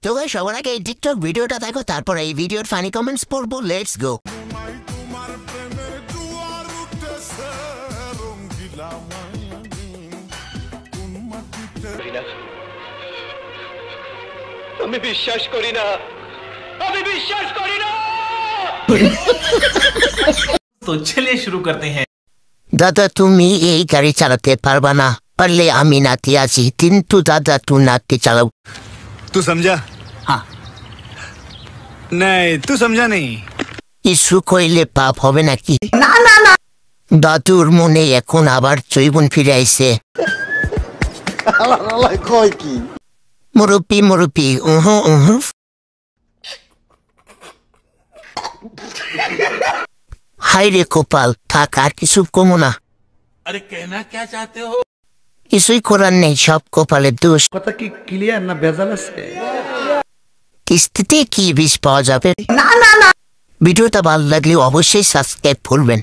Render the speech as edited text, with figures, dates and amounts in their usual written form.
তো গাইস সবার আগে এই টিকটক ভিডিওটা দেখো, তারপর এই ভিডিওর ফানি কমেন্টস পড়বো। Let's go. আমি বিশ্বাস করি না, আমি বিশ্বাস করি না। तो चलिए शुरू करते हैं। দাদা তুমি এই গাড়ি চালাতে পারবা না, পারলে আমি নাতি আছি, কিন্তু দাদা তুই নাতি চালাও। तू समझा? हाँ। नहीं तू समझा नहीं। কিছু কইলে পাপ হবে নাকি? না না না, দাদুর মনে এখন আবার জৈবন ফিরে আইছে। মুরব্বি মুরব্বি হাই রে কপাল, থাক আর কিছু কমো না। अरे कहना क्या चाहते हो? কিছুই করার নেই, সব কপালের দোষ। কথা কি ক্লিয়ার না ভেজাল আছে? কিস্তিতে কি বিষ পাওয়া যাবে? না না না। ভিডিওটা ভালো লাগলে অবশ্যই সাবস্ক্রাইব করবেন।